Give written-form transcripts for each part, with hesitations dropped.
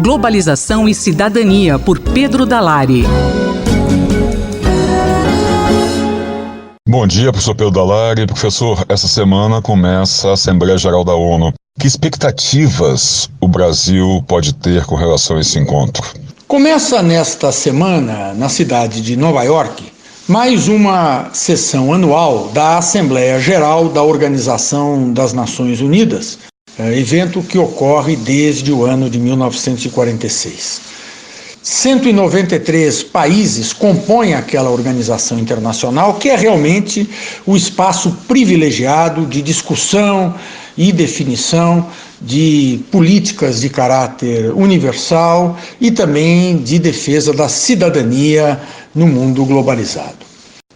Globalização e Cidadania, por Pedro Dalari. Bom dia, professor Pedro Dalari. Professor, essa semana começa a Assembleia Geral da ONU. Que expectativas o Brasil pode ter com relação a esse encontro? Começa nesta semana, na cidade de Nova York, mais uma sessão anual da Assembleia Geral da Organização das Nações Unidas, evento que ocorre desde o ano de 1946. 193 países compõem aquela organização internacional, que é realmente o espaço privilegiado de discussão e definição de políticas de caráter universal e também de defesa da cidadania no mundo globalizado.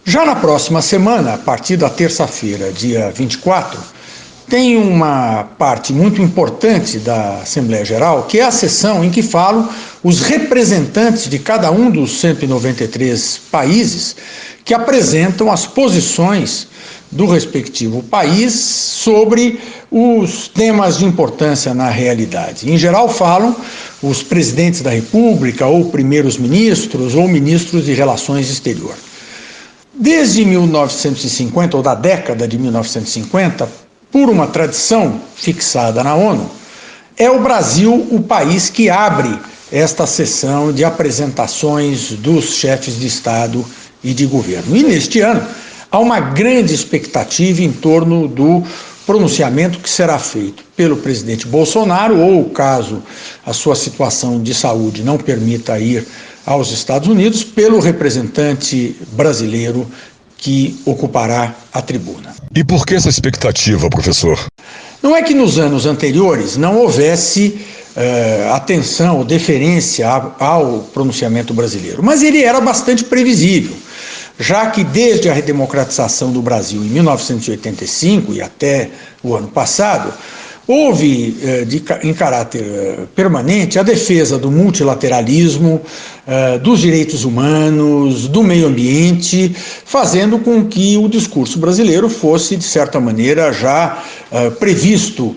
Já na próxima semana, a partir da terça-feira, dia 24, tem uma parte muito importante da Assembleia Geral, que é a sessão em que falam os representantes de cada um dos 193 países que apresentam as posições do respectivo país sobre os temas de importância na realidade. Em geral falam os presidentes da República, ou primeiros ministros, ou ministros de Relações Exteriores. Desde 1950, ou da década de 1950, por uma tradição fixada na ONU, é o Brasil o país que abre esta sessão de apresentações dos chefes de Estado e de governo. E neste ano há uma grande expectativa em torno do pronunciamento que será feito pelo presidente Bolsonaro, ou caso a sua situação de saúde não permita ir aos Estados Unidos, pelo representante brasileiro que ocupará a tribuna. E por que essa expectativa, professor? Não é que nos anos anteriores não houvesse atenção ou deferência ao pronunciamento brasileiro, mas ele era bastante previsível, já que desde a redemocratização do Brasil em 1985 e até o ano passado, houve, em caráter permanente, a defesa do multilateralismo, dos direitos humanos, do meio ambiente, fazendo com que o discurso brasileiro fosse, de certa maneira, já previsto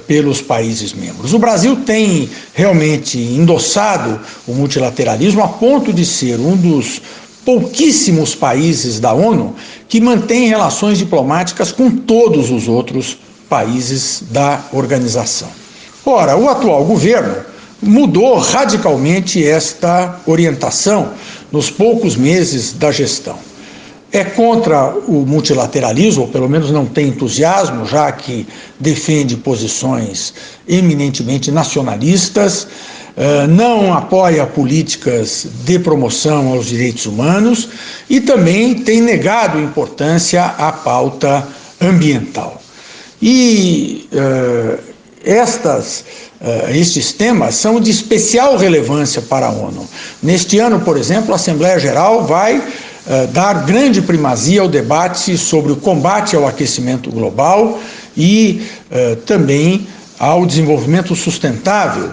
pelos países membros. O Brasil tem realmente endossado o multilateralismo a ponto de ser um dos pouquíssimos países da ONU que mantém relações diplomáticas com todos os outros países da organização. Ora, o atual governo mudou radicalmente esta orientação nos poucos meses da gestão. É contra o multilateralismo, ou pelo menos não tem entusiasmo, já que defende posições eminentemente nacionalistas, não apoia políticas de promoção aos direitos humanos e também tem negado importância à pauta ambiental. E estes temas são de especial relevância para a ONU. Neste ano, por exemplo, a Assembleia Geral vai dar grande primazia ao debate sobre o combate ao aquecimento global e também ao desenvolvimento sustentável,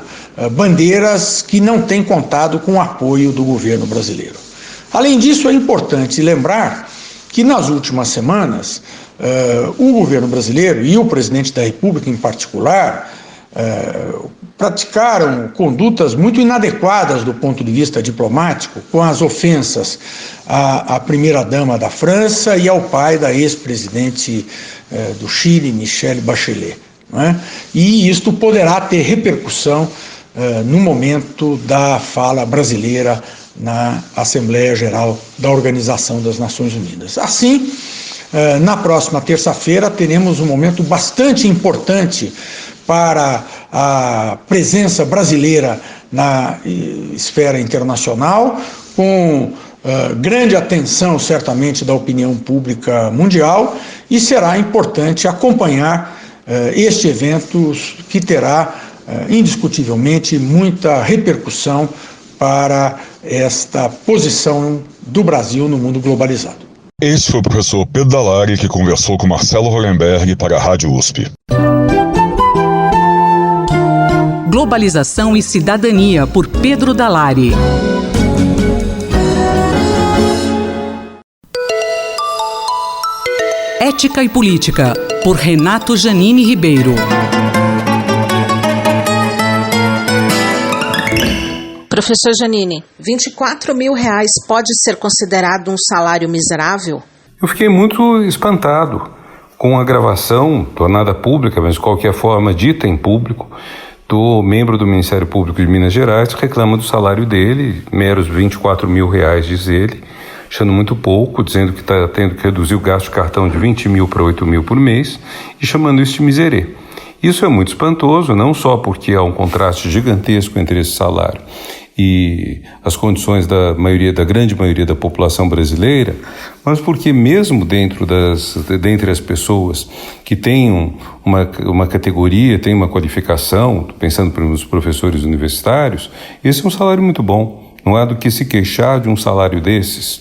bandeiras que não têm contado com o apoio do governo brasileiro. Além disso, é importante lembrar que nas últimas semanas o governo brasileiro e o presidente da República em particular praticaram condutas muito inadequadas do ponto de vista diplomático, com as ofensas à primeira-dama da França e ao pai da ex-presidente do Chile, Michelle Bachelet, não é? E isto poderá ter repercussão no momento da fala brasileira na Assembleia Geral da Organização das Nações Unidas. Assim, na próxima terça-feira teremos um momento bastante importante para a presença brasileira na esfera internacional, com grande atenção, certamente, da opinião pública mundial, e será importante acompanhar este evento que terá, indiscutivelmente, muita repercussão para esta posição do Brasil no mundo globalizado. Esse foi o professor Pedro Dalari, que conversou com Marcelo Hollenberg para a Rádio USP. Globalização e Cidadania, por Pedro Dalari. Ética e Política, por Renato Janine Ribeiro. Professor Giannini, R$24.000 pode ser considerado um salário miserável? Eu fiquei muito espantado com a gravação tornada pública, mas de qualquer forma dita em público, do membro do Ministério Público de Minas Gerais, que reclama do salário dele, meros R$24.000, diz ele, achando muito pouco, dizendo que está tendo que reduzir o gasto de cartão de 20 mil para 8 mil por mês e chamando isso de miserê. Isso é muito espantoso, não só porque há um contraste gigantesco entre esse salário e as condições da grande maioria da população brasileira, mas porque mesmo dentre as pessoas que têm uma categoria, têm uma qualificação, pensando nos professores universitários, esse é um salário muito bom. Não há do que se queixar de um salário desses.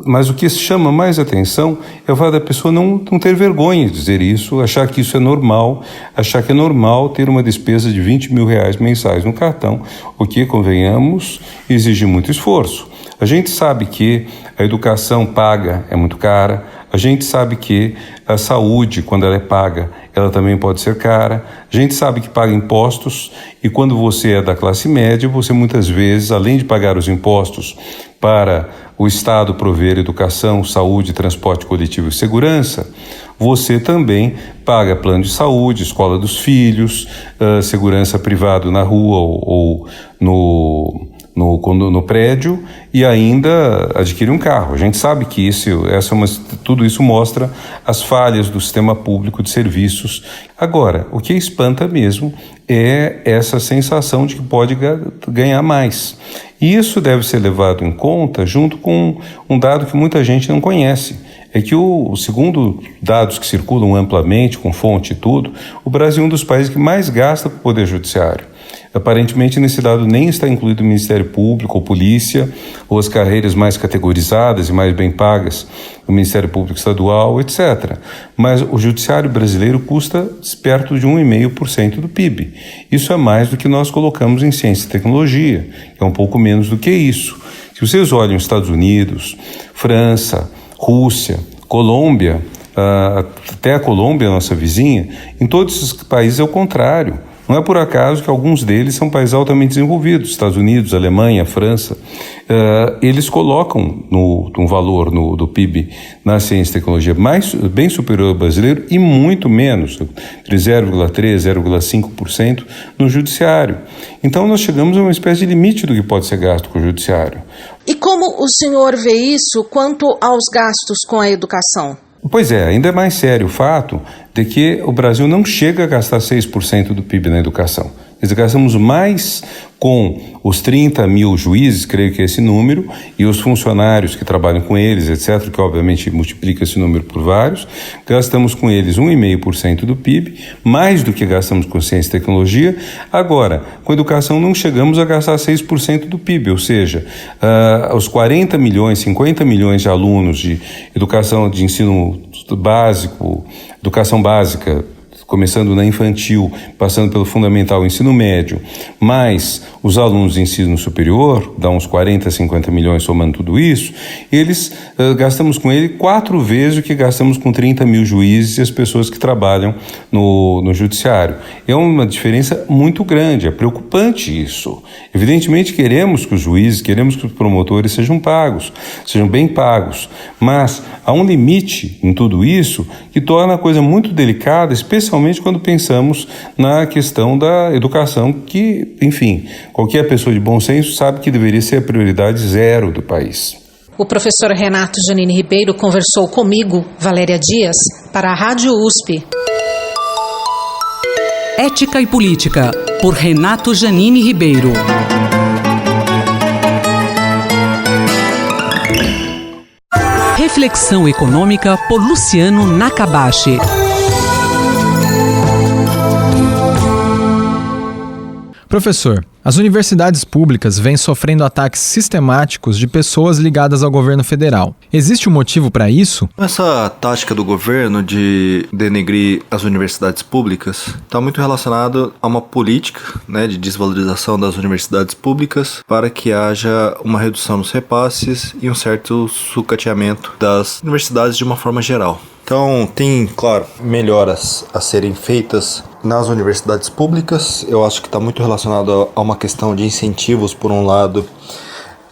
Mas o que chama mais atenção é o fato da pessoa não ter vergonha de dizer isso, achar que isso é normal, achar que é normal ter uma despesa de R$20.000 mensais no cartão, o que, convenhamos, exige muito esforço. A gente sabe que a educação paga é muito cara, a gente sabe que a saúde, quando ela é paga, ela também pode ser cara, a gente sabe que paga impostos e quando você é da classe média, você muitas vezes, além de pagar os impostos para o Estado prover educação, saúde, transporte coletivo e segurança, você também paga plano de saúde, escola dos filhos, segurança privada na rua ou no prédio e ainda adquire um carro. A gente sabe que tudo isso mostra as falhas do sistema público de serviços. Agora, o que espanta mesmo é essa sensação de que pode ganhar mais. E isso deve ser levado em conta junto com um dado que muita gente não conhece. É que, segundo dados que circulam amplamente, com fonte e tudo, o Brasil é um dos países que mais gasta com o Poder Judiciário. Aparentemente, nesse dado nem está incluído o Ministério Público ou Polícia, ou as carreiras mais categorizadas e mais bem pagas, o Ministério Público Estadual, etc. Mas o Judiciário brasileiro custa perto de 1,5% do PIB. Isso é mais do que nós colocamos em ciência e tecnologia, que é um pouco menos do que isso. Se vocês olham Estados Unidos, França, Rússia, Colômbia, até a Colômbia, nossa vizinha, em todos esses países é o contrário. Não é por acaso que alguns deles são países altamente desenvolvidos, Estados Unidos, Alemanha, França. Eles colocam um valor do PIB na ciência e tecnologia bem superior ao brasileiro e muito menos, entre 0,3% e 0,5% no judiciário. Então nós chegamos a uma espécie de limite do que pode ser gasto com o judiciário. E como o senhor vê isso quanto aos gastos com a educação? Pois é, ainda é mais sério o fato de que o Brasil não chega a gastar 6% do PIB na educação. Nós gastamos mais com os 30 mil juízes, creio que é esse número, e os funcionários que trabalham com eles, etc., que obviamente multiplica esse número por vários, gastamos com eles 1,5% do PIB, mais do que gastamos com ciência e tecnologia. Agora, com educação não chegamos a gastar 6% do PIB, ou seja, os 40 milhões, 50 milhões de alunos de educação, de ensino básico, educação básica, começando na infantil, passando pelo fundamental, ensino médio, mais os alunos de ensino superior, dá uns 40, 50 milhões somando tudo isso, gastamos com ele 4 vezes o que gastamos com 30 mil juízes e as pessoas que trabalham no judiciário. É uma diferença muito grande, é preocupante isso. Evidentemente queremos que os juízes, queremos que os promotores sejam pagos, sejam bem pagos, mas há um limite em tudo isso que torna a coisa muito delicada, especialmente quando pensamos na questão da educação, que, enfim, qualquer pessoa de bom senso sabe que deveria ser a prioridade zero do país. O professor Renato Giannini Ribeiro conversou comigo, Valéria Dias, para a Rádio USP. Ética e Política, por Renato Giannini Ribeiro. Reflexão econômica por Luciano Nakabashi. Professor, as universidades públicas vêm sofrendo ataques sistemáticos de pessoas ligadas ao governo federal. Existe um motivo para isso? Essa tática do governo de denegrir as universidades públicas está muito relacionada a uma política, de desvalorização das universidades públicas para que haja uma redução nos repasses e um certo sucateamento das universidades de uma forma geral. Então, tem, claro, melhoras a serem feitas nas universidades públicas. Eu acho que está muito relacionado a uma questão de incentivos, por um lado,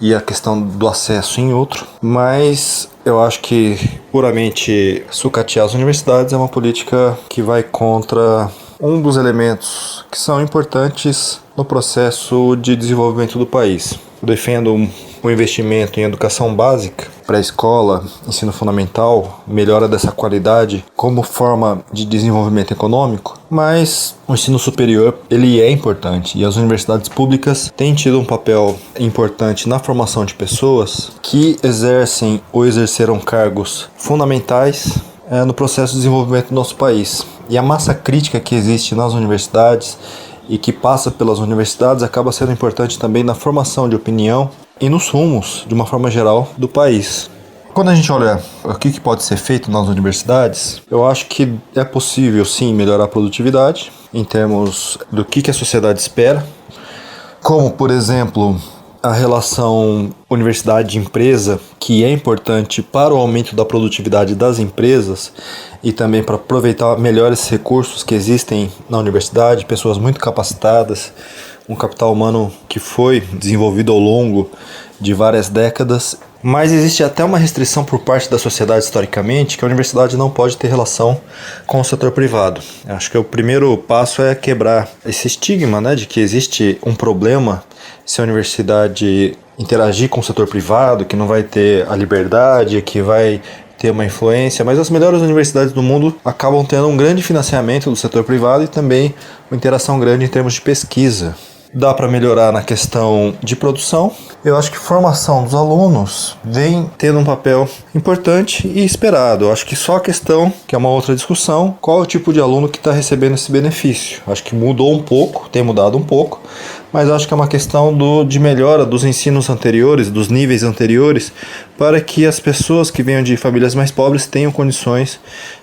e a questão do acesso em outro. Mas eu acho que puramente sucatear as universidades é uma política que vai contra um dos elementos que são importantes no processo de desenvolvimento do país. Eu defendo o investimento em educação básica, pré-escola, ensino fundamental, melhora dessa qualidade como forma de desenvolvimento econômico, mas o ensino superior ele é importante e as universidades públicas têm tido um papel importante na formação de pessoas que exercem ou exerceram cargos fundamentais no processo de desenvolvimento do nosso país. E a massa crítica que existe nas universidades e que passa pelas universidades acaba sendo importante também na formação de opinião e nos rumos, de uma forma geral, do país. Quando a gente olha o que pode ser feito nas universidades, eu acho que é possível sim melhorar a produtividade em termos do que a sociedade espera, como, por exemplo, a relação universidade-empresa, que é importante para o aumento da produtividade das empresas e também para aproveitar melhor esses recursos que existem na universidade, pessoas muito capacitadas, um capital humano que foi desenvolvido ao longo de várias décadas. Mas existe até uma restrição por parte da sociedade historicamente que a universidade não pode ter relação com o setor privado. Acho que o primeiro passo é quebrar esse estigma, né, de que existe um problema se a universidade interagir com o setor privado, que não vai ter a liberdade, que vai ter uma influência, mas as melhores universidades do mundo acabam tendo um grande financiamento do setor privado e também uma interação grande em termos de pesquisa. Dá para melhorar na questão de produção. Eu acho que formação dos alunos vem tendo um papel importante e esperado. Eu acho que só a questão, que é uma outra discussão, qual é o tipo de aluno que está recebendo esse benefício. Acho que mudou um pouco, tem mudado um pouco, mas acho que é uma questão de melhora dos ensinos anteriores, dos níveis anteriores, para que as pessoas que venham de famílias mais pobres tenham condições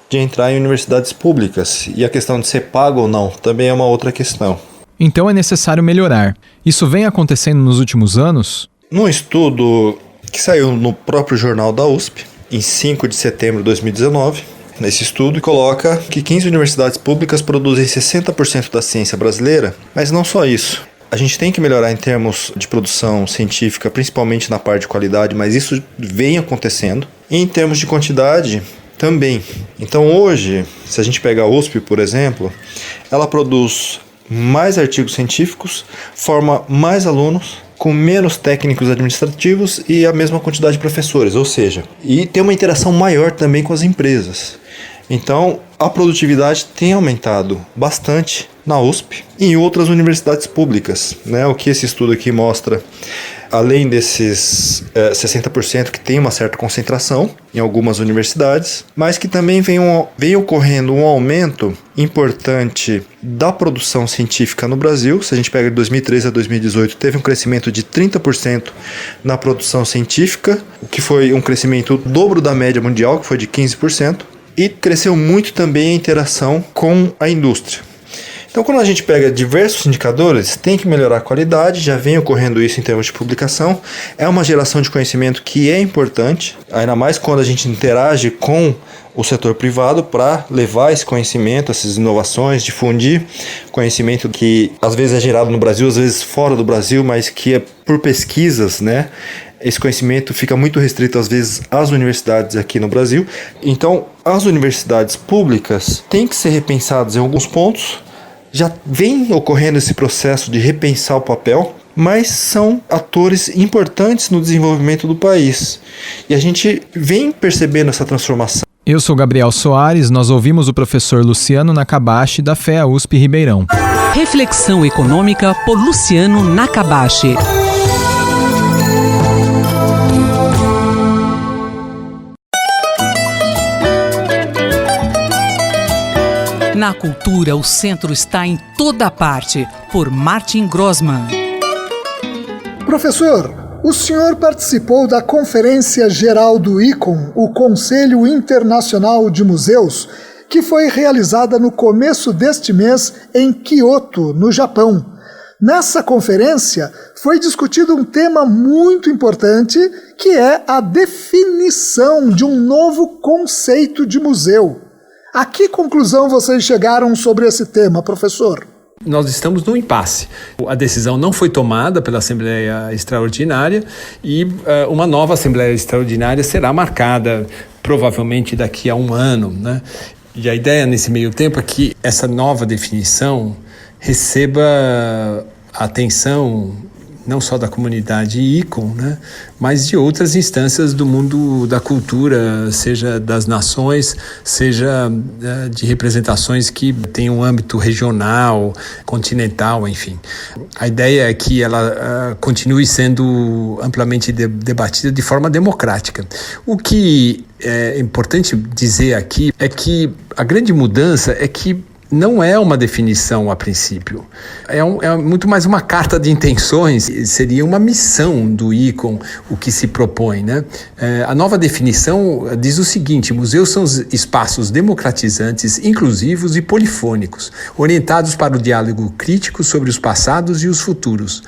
de entrar em universidades públicas. E a questão de ser pago ou não também é uma outra questão. Então é necessário melhorar. Isso vem acontecendo nos últimos anos? Num estudo que saiu no próprio jornal da USP, em 5 de setembro de 2019, nesse estudo coloca que 15 universidades públicas produzem 60% da ciência brasileira, mas não só isso. A gente tem que melhorar em termos de produção científica, principalmente na parte de qualidade, mas isso vem acontecendo. E em termos de quantidade, também. Então hoje, se a gente pegar a USP, por exemplo, ela produz mais artigos científicos, forma mais alunos, com menos técnicos administrativos e a mesma quantidade de professores, ou seja, e tem uma interação maior também com as empresas. Então, a produtividade tem aumentado bastante na USP e em outras universidades públicas, né? O que esse estudo aqui mostra, além desses 60% que tem uma certa concentração em algumas universidades, mas que também vem ocorrendo um aumento importante da produção científica no Brasil. Se a gente pega de 2013 a 2018, teve um crescimento de 30% na produção científica, o que foi um crescimento dobro da média mundial, que foi de 15%, e cresceu muito também a interação com a indústria. Então, quando a gente pega diversos indicadores, tem que melhorar a qualidade, já vem ocorrendo isso em termos de publicação, é uma geração de conhecimento que é importante, ainda mais quando a gente interage com o setor privado para levar esse conhecimento, essas inovações, difundir conhecimento que às vezes é gerado no Brasil, às vezes fora do Brasil, mas que é por pesquisas, né? Esse conhecimento fica muito restrito, às vezes, às universidades aqui no Brasil. Então, as universidades públicas têm que ser repensadas em alguns pontos. Já vem ocorrendo esse processo de repensar o papel, mas são atores importantes no desenvolvimento do país. E a gente vem percebendo essa transformação. Eu sou Gabriel Soares, nós ouvimos o professor Luciano Nakabashi, da FEA USP Ribeirão. Reflexão econômica por Luciano Nakabashi. Na cultura, o centro está em toda parte, por Martin Grossman. Professor, o senhor participou da Conferência Geral do ICOM, o Conselho Internacional de Museus, que foi realizada no começo deste mês em Kyoto, no Japão. Nessa conferência foi discutido um tema muito importante, que é a definição de um novo conceito de museu. A que conclusão vocês chegaram sobre esse tema, professor? Nós estamos num impasse. A decisão não foi tomada pela Assembleia Extraordinária e uma nova Assembleia Extraordinária será marcada provavelmente daqui a um ano, né? E a ideia nesse meio tempo é que essa nova definição receba a atenção não só da comunidade ICOM, né, mas de outras instâncias do mundo da cultura, seja das nações, seja de representações que tenham um âmbito regional, continental, enfim. A ideia é que ela continue sendo amplamente debatida de forma democrática. O que é importante dizer aqui é que a grande mudança é que não é uma definição a princípio, é muito mais uma carta de intenções, seria uma missão do ICOM, o que se propõe, né? A nova definição diz o seguinte: museus são espaços democratizantes, inclusivos e polifônicos, orientados para o diálogo crítico sobre os passados e os futuros.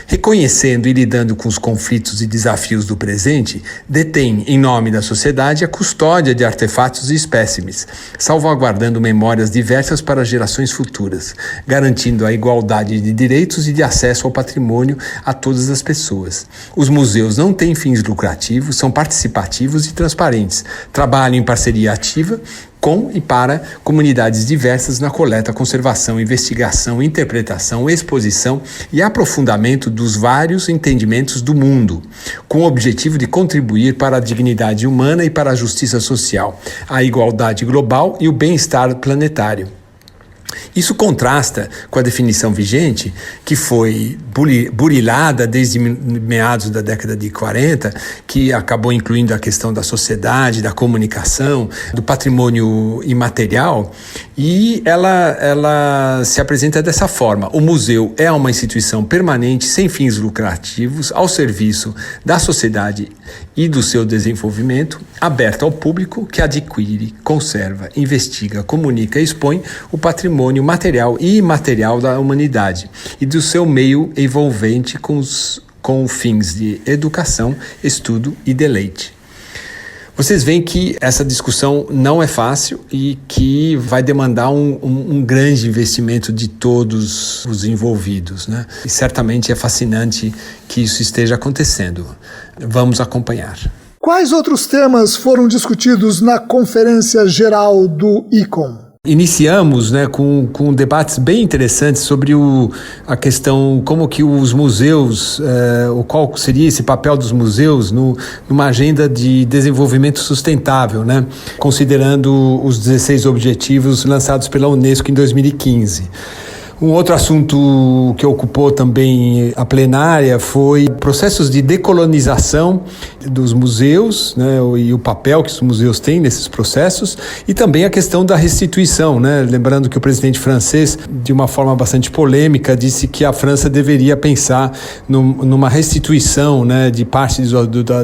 Reconhecendo e lidando com os conflitos e desafios do presente, detém, em nome da sociedade, a custódia de artefatos e espécimes, salvaguardando memórias diversas para gerações futuras, garantindo a igualdade de direitos e de acesso ao patrimônio a todas as pessoas. Os museus não têm fins lucrativos, são participativos e transparentes, trabalham em parceria ativa com e para comunidades diversas na coleta, conservação, investigação, interpretação, exposição e aprofundamento dos vários entendimentos do mundo, com o objetivo de contribuir para a dignidade humana e para a justiça social, a igualdade global e o bem-estar planetário. Isso contrasta com a definição vigente, que foi burilada desde meados da década de 40, que acabou incluindo a questão da sociedade, da comunicação, do patrimônio imaterial, e ela se apresenta dessa forma: o museu é uma instituição permanente, sem fins lucrativos, ao serviço da sociedade e do seu desenvolvimento, aberta ao público, que adquire, conserva, investiga, comunica e expõe o patrimônio material e imaterial da humanidade e do seu meio envolvente com fins de educação, estudo e deleite. Vocês veem que essa discussão não é fácil e que vai demandar um grande investimento de todos os envolvidos, né? E certamente é fascinante que isso esteja acontecendo. Vamos acompanhar. Quais outros temas foram discutidos na Conferência Geral do ICOM? Iniciamos, né, com debates bem interessantes sobre a questão como que os museus, qual seria esse papel dos museus numa agenda de desenvolvimento sustentável, né, considerando os 16 objetivos lançados pela Unesco em 2015. Um outro assunto que ocupou também a plenária foi processos de decolonização dos museus, né, e o papel que os museus têm nesses processos, e também a questão da restituição, né, lembrando que o presidente francês, de uma forma bastante polêmica, disse que a França deveria pensar numa restituição, né, de parte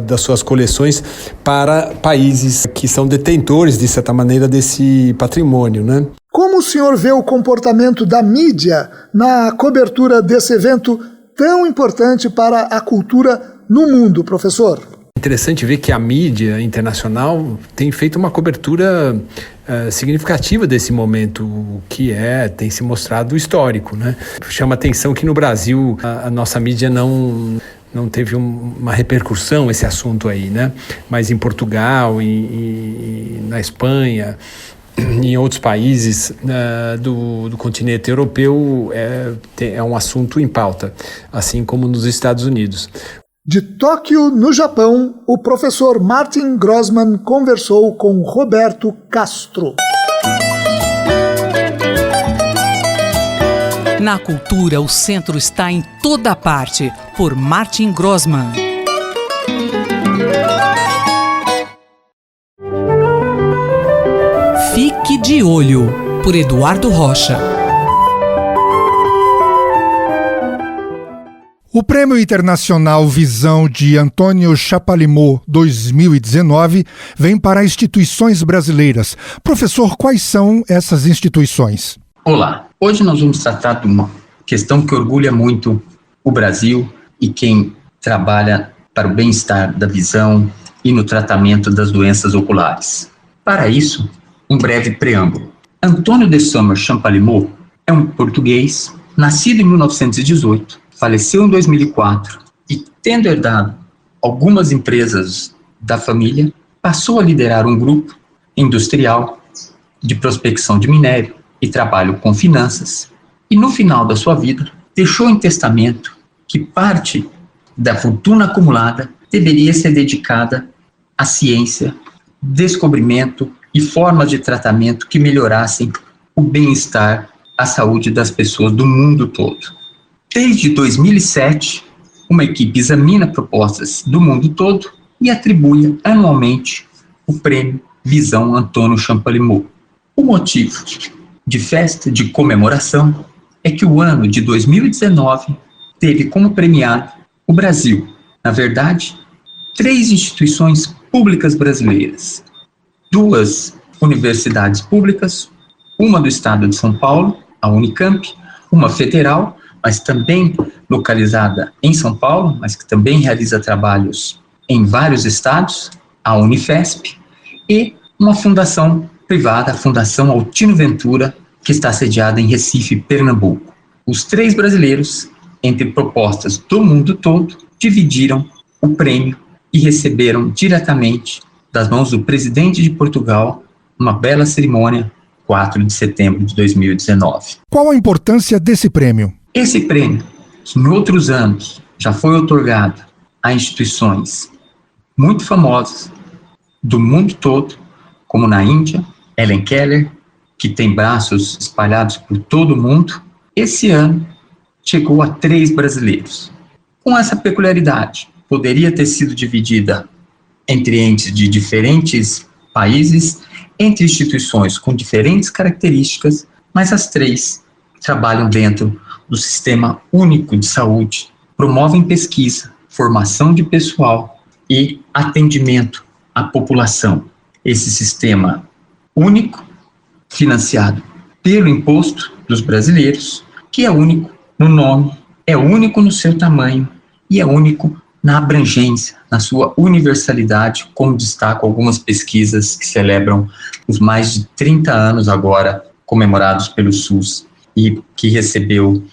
das suas coleções para países que são detentores, de certa maneira, desse patrimônio, né? Como o senhor vê o comportamento da mídia na cobertura desse evento tão importante para a cultura no mundo, professor? Interessante ver que a mídia internacional tem feito uma cobertura significativa desse momento, que tem se mostrado histórico, né? Chama atenção que no Brasil a nossa mídia não teve uma repercussão esse assunto aí, né? Mas em Portugal, na Espanha, em outros países do continente europeu é um assunto em pauta, assim como nos Estados Unidos. De Tóquio, no Japão, o professor Martin Grossmann conversou com Roberto Castro. Na cultura, o centro está em toda parte, por Martin Grossmann. Fique de Olho, por Eduardo Rocha. O Prêmio Internacional Visão de Antônio Chapalimau 2019 vem para instituições brasileiras. Professor, quais são essas instituições? Olá, hoje nós vamos tratar de uma questão que orgulha muito o Brasil e quem trabalha para o bem-estar da visão e no tratamento das doenças oculares. Para isso, um breve preâmbulo. Antônio de Sommer Champalimaud é um português, nascido em 1918, faleceu em 2004 e, tendo herdado algumas empresas da família, passou a liderar um grupo industrial de prospecção de minério e trabalho com finanças, e no final da sua vida deixou em testamento que parte da fortuna acumulada deveria ser dedicada à ciência, descobrimento e formas de tratamento que melhorassem o bem-estar, a saúde das pessoas do mundo todo. Desde 2007, uma equipe examina propostas do mundo todo e atribui anualmente o prêmio Visão Antônio Champalimaud. O motivo de festa, de comemoração, é que o ano de 2019 teve como premiado o Brasil. Na verdade, 3 instituições públicas brasileiras, 2 universidades públicas, uma do estado de São Paulo, a Unicamp, uma federal, mas também localizada em São Paulo, mas que também realiza trabalhos em vários estados, a Unifesp, e uma fundação privada, a Fundação Altino Ventura, que está sediada em Recife, Pernambuco. Os 3 brasileiros, entre propostas do mundo todo, dividiram o prêmio e receberam diretamente das mãos do presidente de Portugal uma bela cerimônia, 4 de setembro de 2019. Qual a importância desse prêmio? Esse prêmio, que em outros anos já foi otorgado a instituições muito famosas do mundo todo, como na Índia, Helen Keller, que tem braços espalhados por todo o mundo, esse ano chegou a 3 brasileiros. Com essa peculiaridade, poderia ter sido dividida entre entes de diferentes países, entre instituições com diferentes características, mas as 3 trabalham dentro do Sistema Único de Saúde, promovem pesquisa, formação de pessoal e atendimento à população. Esse sistema único, financiado pelo imposto dos brasileiros, que é único no nome, é único no seu tamanho e é único na abrangência, na sua universalidade, como destacam algumas pesquisas que celebram os mais de 30 anos agora comemorados pelo SUS e que recebeu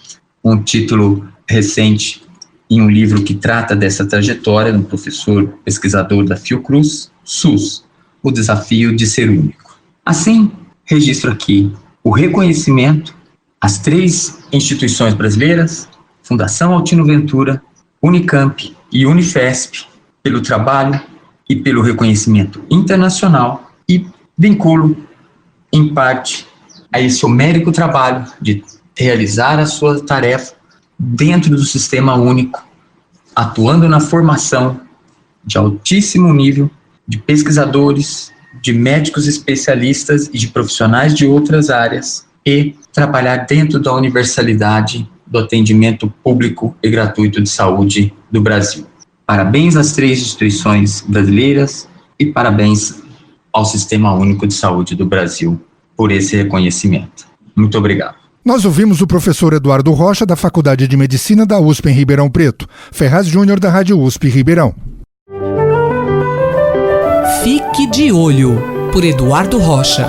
um título recente em um livro que trata dessa trajetória, um professor pesquisador da Fiocruz, SUS, o desafio de ser único. Assim, registro aqui o reconhecimento às 3 instituições brasileiras, Fundação Altino Ventura, Unicamp e Unifesp, pelo trabalho e pelo reconhecimento internacional, e vinculo, em parte, a esse homérico trabalho de realizar a sua tarefa dentro do Sistema Único, atuando na formação de altíssimo nível de pesquisadores, de médicos especialistas e de profissionais de outras áreas, e trabalhar dentro da universalidade do atendimento público e gratuito de saúde do Brasil. Parabéns às 3 instituições brasileiras e parabéns ao Sistema Único de Saúde do Brasil por esse reconhecimento. Muito obrigado. Nós ouvimos o professor Eduardo Rocha, da Faculdade de Medicina da USP em Ribeirão Preto, Ferraz Júnior, da Rádio USP Ribeirão. Fique de Olho, por Eduardo Rocha.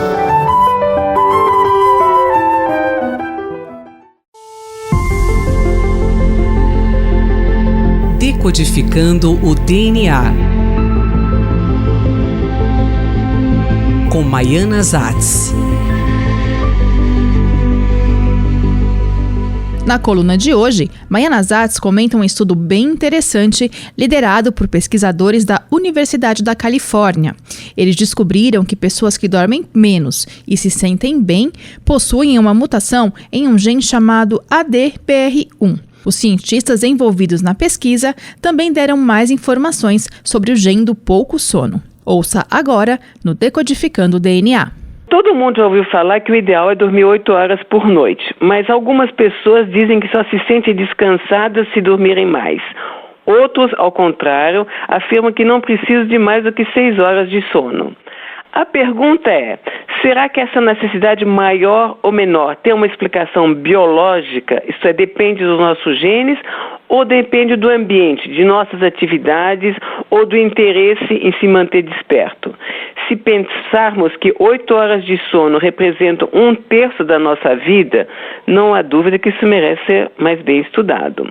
Decodificando o DNA, com Maiana Zatz. Na coluna de hoje, Maiana Zatz comenta um estudo bem interessante liderado por pesquisadores da Universidade da Califórnia. Eles descobriram que pessoas que dormem menos e se sentem bem possuem uma mutação em um gene chamado ADPR1. Os cientistas envolvidos na pesquisa também deram mais informações sobre o gene do pouco sono. Ouça agora no Decodificando o DNA. Todo mundo já ouviu falar que o ideal é dormir 8 horas por noite, mas algumas pessoas dizem que só se sentem descansadas se dormirem mais. Outros, ao contrário, afirmam que não precisam de mais do que 6 horas de sono. A pergunta é, será que essa necessidade maior ou menor tem uma explicação biológica, isto é, depende dos nossos genes, ou depende do ambiente, de nossas atividades ou do interesse em se manter desperto? Se pensarmos que 8 horas de sono representam 1/3 da nossa vida, não há dúvida que isso merece ser mais bem estudado.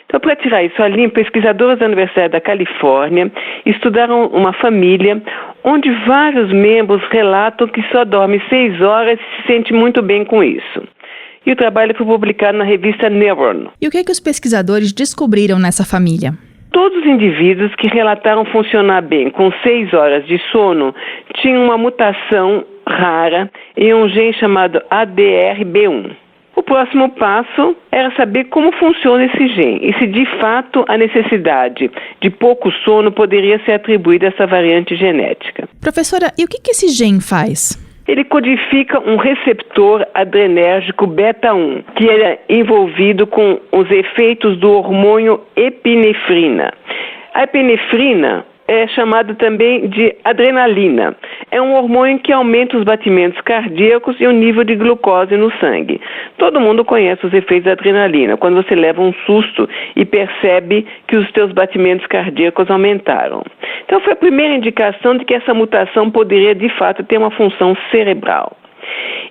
Então, para tirar isso a limpo, pesquisadores da Universidade da Califórnia estudaram uma família onde vários membros relatam que só dorme 6 horas e se sente muito bem com isso. E o trabalho foi publicado na revista Neuron. E o que os pesquisadores descobriram nessa família? Todos os indivíduos que relataram funcionar bem com 6 horas de sono tinham uma mutação rara em um gene chamado ADRB1. O próximo passo era saber como funciona esse gene e se de fato a necessidade de pouco sono poderia ser atribuída a essa variante genética. Professora, e o que esse gene faz? Ele codifica um receptor adrenérgico beta-1, que é envolvido com os efeitos do hormônio epinefrina. A epinefrina é chamada também de adrenalina. É um hormônio que aumenta os batimentos cardíacos e o nível de glucose no sangue. Todo mundo conhece os efeitos da adrenalina, quando você leva um susto e percebe que os teus batimentos cardíacos aumentaram. Então foi a primeira indicação de que essa mutação poderia de fato ter uma função cerebral.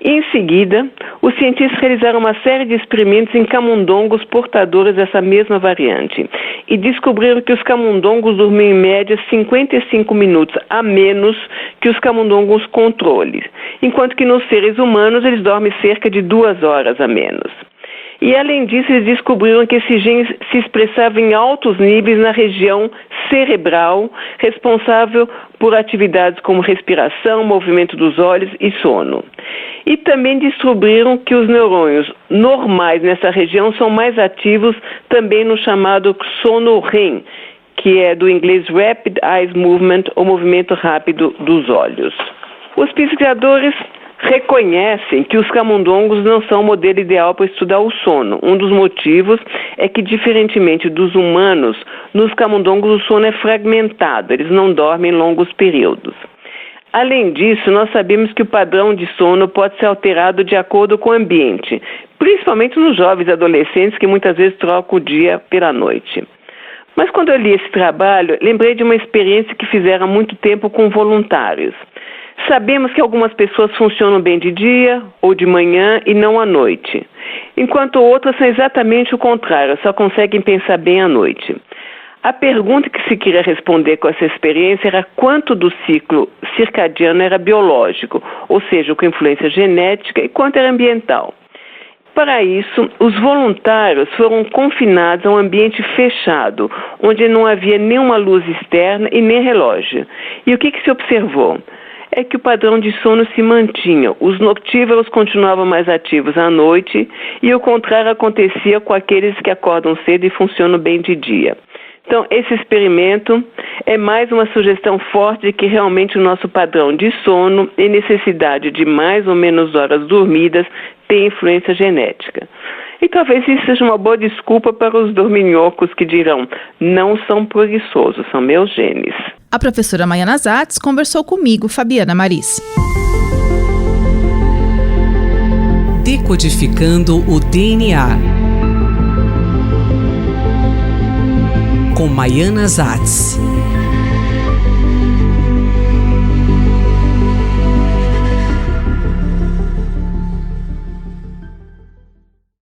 Em seguida, os cientistas realizaram uma série de experimentos em camundongos portadores dessa mesma variante e descobriram que os camundongos dormiam em média 55 minutos a menos que os camundongos controle, enquanto que nos seres humanos eles dormem cerca de 2 horas a menos. E além disso, eles descobriram que esse gene se expressava em altos níveis na região cerebral, responsável por atividades como respiração, movimento dos olhos e sono. E também descobriram que os neurônios normais nessa região são mais ativos também no chamado sono REM, que é do inglês Rapid Eye Movement, ou movimento rápido dos olhos. Os pesquisadores reconhecem que os camundongos não são o modelo ideal para estudar o sono. Um dos motivos é que, diferentemente dos humanos, nos camundongos o sono é fragmentado, eles não dormem longos períodos. Além disso, nós sabemos que o padrão de sono pode ser alterado de acordo com o ambiente, principalmente nos jovens adolescentes que muitas vezes trocam o dia pela noite. Mas quando eu li esse trabalho, lembrei de uma experiência que fizeram há muito tempo com voluntários. Sabemos que algumas pessoas funcionam bem de dia ou de manhã e não à noite, enquanto outras são exatamente o contrário, só conseguem pensar bem à noite. A pergunta que se queria responder com essa experiência era quanto do ciclo circadiano era biológico, ou seja, com influência genética, e quanto era ambiental. Para isso, os voluntários foram confinados a um ambiente fechado, onde não havia nenhuma luz externa e nem relógio. E o que se observou? É que o padrão de sono se mantinha. Os noctívoros continuavam mais ativos à noite e o contrário acontecia com aqueles que acordam cedo e funcionam bem de dia. Então, esse experimento é mais uma sugestão forte de que realmente o nosso padrão de sono e necessidade de mais ou menos horas dormidas tem influência genética. E talvez isso seja uma boa desculpa para os dorminhocos que dirão, não são preguiçosos, são meus genes. A professora Maiana Zatz conversou comigo, Fabiana Maris. Decodificando o DNA. Com Maiana Zatz.